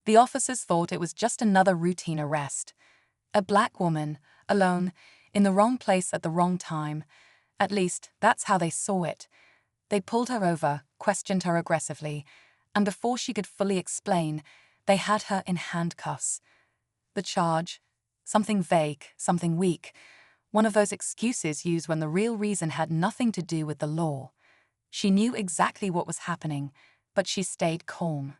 The officers thought it was just another routine arrest. A black woman, alone, in the wrong place at the wrong time. At least, that's how they saw it. They pulled her over, questioned her aggressively, and before she could fully explain, they had her in handcuffs. The charge? Something vague, something weak. One of those excuses used when the real reason had nothing to do with the law. She knew exactly what was happening, but she stayed calm.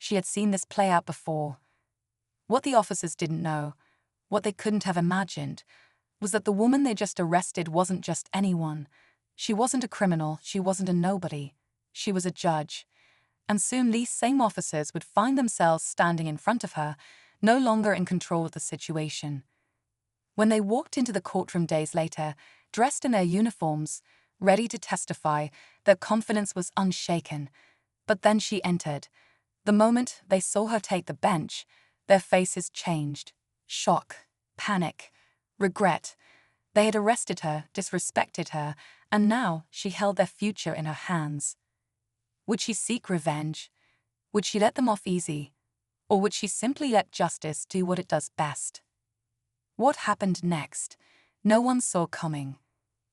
She had seen this play out before. What the officers didn't know, what they couldn't have imagined, was that the woman they just arrested wasn't just anyone. She wasn't a criminal, she wasn't a nobody. She was a judge. And soon these same officers would find themselves standing in front of her, no longer in control of the situation. When they walked into the courtroom days later, dressed in their uniforms, ready to testify, their confidence was unshaken. But then she entered. The moment they saw her take the bench, their faces changed. Shock, panic, regret. They had arrested her, disrespected her, and now she held their future in her hands. Would she seek revenge? Would she let them off easy? Or would she simply let justice do what it does best? What happened next? No one saw coming.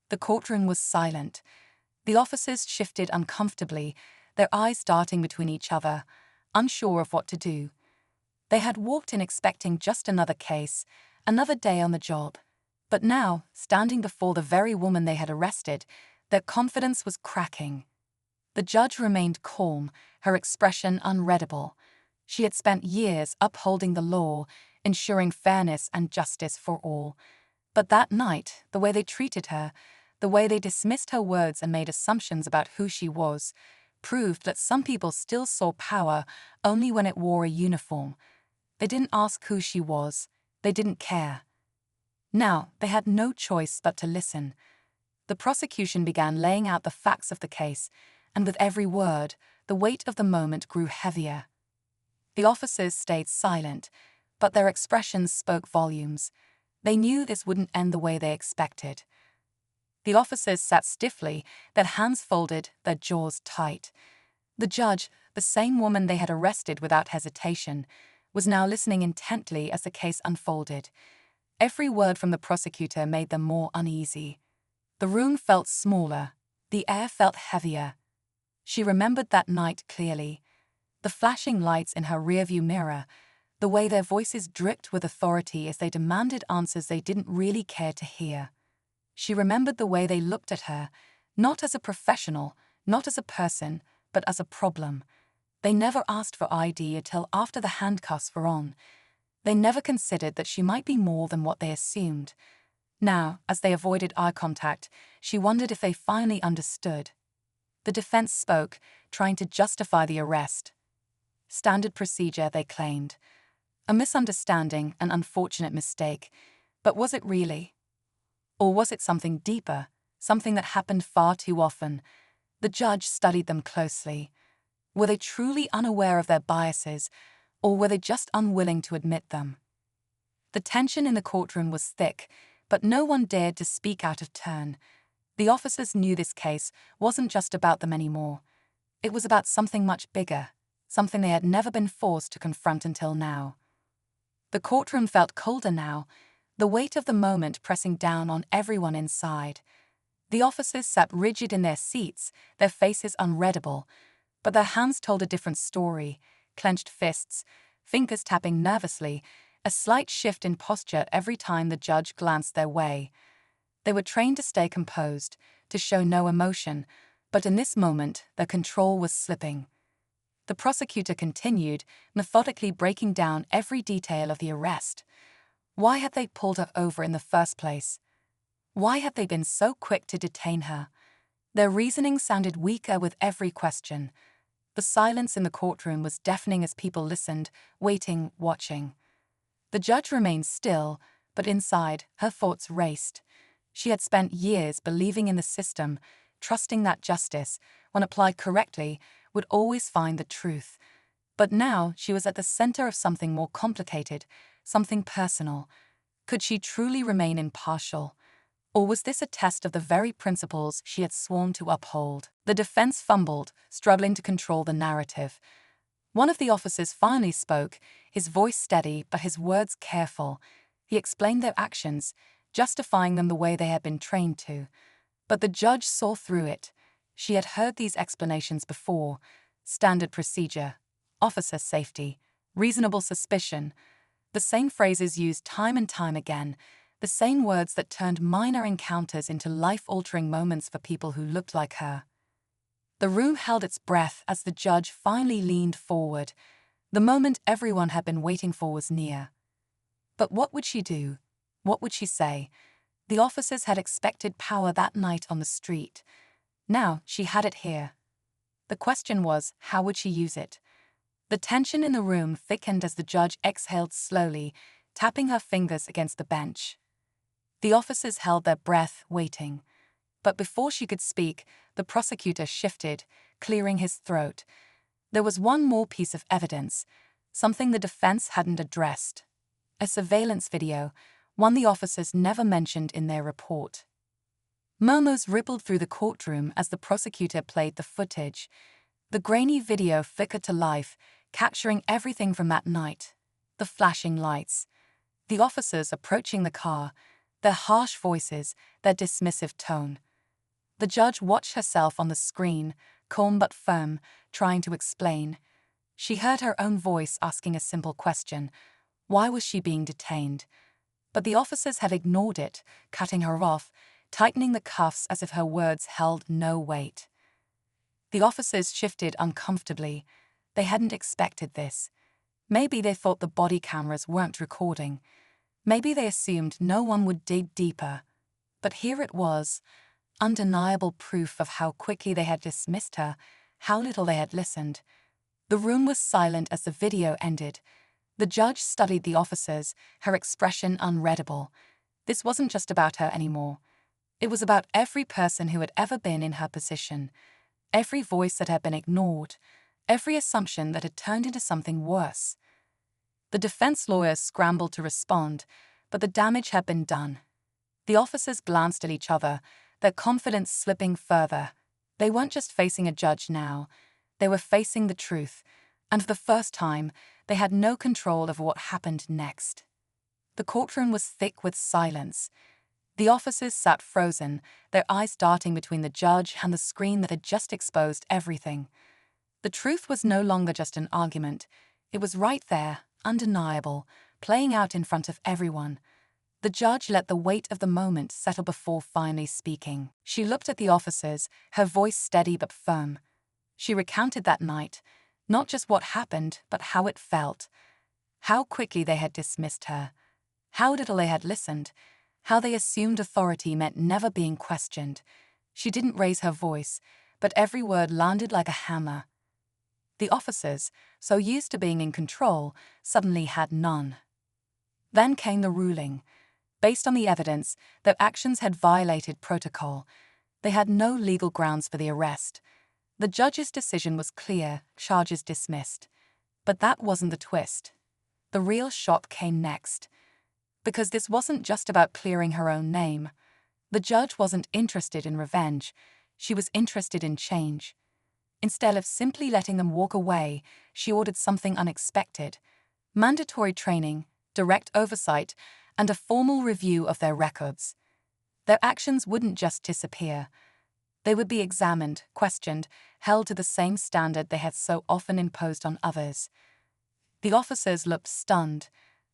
The courtroom was silent. The officers shifted uncomfortably, their eyes darting between each other, unsure of what to do. They had walked in expecting just another case, another day on the job. But now, standing before the very woman they had arrested, their confidence was cracking. The judge remained calm, her expression unreadable. She had spent years upholding the law, ensuring fairness and justice for all. But that night, the way they treated her, the way they dismissed her words and made assumptions about who she was, proved that some people still saw power only when it wore a uniform. They didn't ask who she was. They didn't care. Now, they had no choice but to listen. The prosecution began laying out the facts of the case, and with every word, the weight of the moment grew heavier. The officers stayed silent, but their expressions spoke volumes. They knew this wouldn't end the way they expected. The officers sat stiffly, their hands folded, their jaws tight. The judge, the same woman they had arrested without hesitation, was now listening intently as the case unfolded. Every word from the prosecutor made them more uneasy. The room felt smaller. The air felt heavier. She remembered that night clearly. The flashing lights in her rearview mirror, the way their voices dripped with authority as they demanded answers they didn't really care to hear. She remembered the way they looked at her, not as a professional, not as a person, but as a problem. They never asked for ID until after the handcuffs were on. They never considered that she might be more than what they assumed. Now, as they avoided eye contact, she wondered if they finally understood. The defense spoke, trying to justify the arrest. Standard procedure, they claimed. A misunderstanding, an unfortunate mistake. But was it really? Or was it something deeper, something that happened far too often? The judge studied them closely. Were they truly unaware of their biases, or were they just unwilling to admit them? The tension in the courtroom was thick, but no one dared to speak out of turn. The officers knew this case wasn't just about them anymore. It was about something much bigger, something they had never been forced to confront until now. The courtroom felt colder now, the weight of the moment pressing down on everyone inside. The officers sat rigid in their seats, their faces unreadable, but their hands told a different story. Clenched fists, fingers tapping nervously, a slight shift in posture every time the judge glanced their way. They were trained to stay composed, to show no emotion, but in this moment, their control was slipping. The prosecutor continued, methodically breaking down every detail of the arrest. Why had they pulled her over in the first place? Why had they been so quick to detain her? Their reasoning sounded weaker with every question. The silence in the courtroom was deafening as people listened, waiting, watching. The judge remained still, but inside, her thoughts raced. She had spent years believing in the system, trusting that justice, when applied correctly, would always find the truth. But now she was at the center of something more complicated, something personal. Could she truly remain impartial? Or was this a test of the very principles she had sworn to uphold? The defense fumbled, struggling to control the narrative. One of the officers finally spoke, his voice steady but his words careful. He explained their actions, justifying them the way they had been trained to. But the judge saw through it. She had heard these explanations before. Standard procedure, officer safety, reasonable suspicion. The same phrases used time and time again, the same words that turned minor encounters into life-altering moments for people who looked like her. The room held its breath as the judge finally leaned forward. The moment everyone had been waiting for was near. But what would she do? What would she say? The officers had expected power that night on the street. Now she had it here. The question was, how would she use it? The tension in the room thickened as the judge exhaled slowly, tapping her fingers against the bench. The officers held their breath, waiting. But before she could speak, the prosecutor shifted, clearing his throat. There was one more piece of evidence, something the defense hadn't addressed. A surveillance video, one the officers never mentioned in their report. Murmurs rippled through the courtroom as the prosecutor played the footage. The grainy video flickered to life, capturing everything from that night. The flashing lights, the officers approaching the car, their harsh voices, their dismissive tone. The judge watched herself on the screen, calm but firm, trying to explain. She heard her own voice asking a simple question. Why was she being detained? But the officers had ignored it, cutting her off, tightening the cuffs as if her words held no weight. The officers shifted uncomfortably. They hadn't expected this. Maybe they thought the body cameras weren't recording. Maybe they assumed no one would dig deeper. But here it was, undeniable proof of how quickly they had dismissed her, how little they had listened. The room was silent as the video ended. The judge studied the officers, her expression unreadable. This wasn't just about her anymore. It was about every person who had ever been in her position, every voice that had been ignored, every assumption that had turned into something worse. The defense lawyers scrambled to respond, but the damage had been done. The officers glanced at each other, their confidence slipping further. They weren't just facing a judge now. They were facing the truth, and for the first time, they had no control over what happened next. The courtroom was thick with silence. The officers sat frozen, their eyes darting between the judge and the screen that had just exposed everything. The truth was no longer just an argument. It was right there, undeniable, playing out in front of everyone. The judge let the weight of the moment settle before finally speaking. She looked at the officers, her voice steady but firm. She recounted that night, not just what happened, but how it felt. How quickly they had dismissed her. How little they had listened. How they assumed authority meant never being questioned. She didn't raise her voice, but every word landed like a hammer. The officers, so used to being in control, suddenly had none. Then came the ruling. Based on the evidence, their actions had violated protocol. They had no legal grounds for the arrest. The judge's decision was clear, charges dismissed. But that wasn't the twist. The real shock came next. Because this wasn't just about clearing her own name. The judge wasn't interested in revenge. She was interested in change. Instead of simply letting them walk away, she ordered something unexpected: mandatory training, direct oversight, and a formal review of their records. Their actions wouldn't just disappear. They would be examined, questioned, held to the same standard they had so often imposed on others. The officers looked stunned.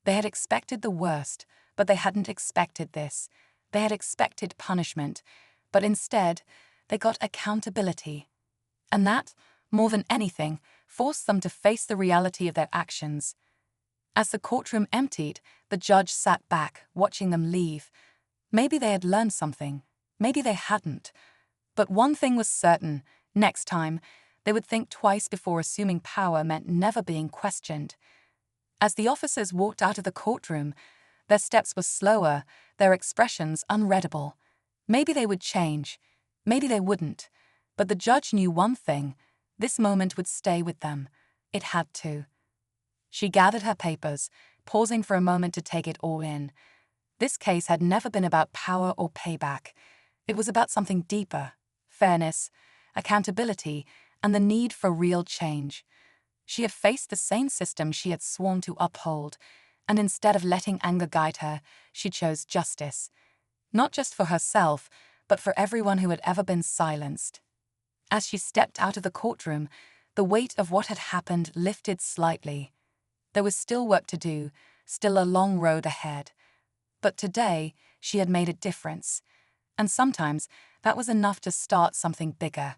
They had expected the worst, but they hadn't expected this. They had expected punishment, but instead, they got accountability. And that, more than anything, forced them to face the reality of their actions. As the courtroom emptied, the judge sat back, watching them leave. Maybe they had learned something. Maybe they hadn't. But one thing was certain: next time, they would think twice before assuming power meant never being questioned. As the officers walked out of the courtroom, their steps were slower, their expressions unreadable. Maybe they would change. Maybe they wouldn't. But the judge knew one thing: this moment would stay with them. It had to. She gathered her papers, pausing for a moment to take it all in. This case had never been about power or payback. It was about something deeper: fairness, accountability, and the need for real change. She had faced the same system she had sworn to uphold, and instead of letting anger guide her, she chose justice. Not just for herself, but for everyone who had ever been silenced. As she stepped out of the courtroom, the weight of what had happened lifted slightly. There was still work to do, still a long road ahead. But today, she had made a difference. And sometimes, that was enough to start something bigger.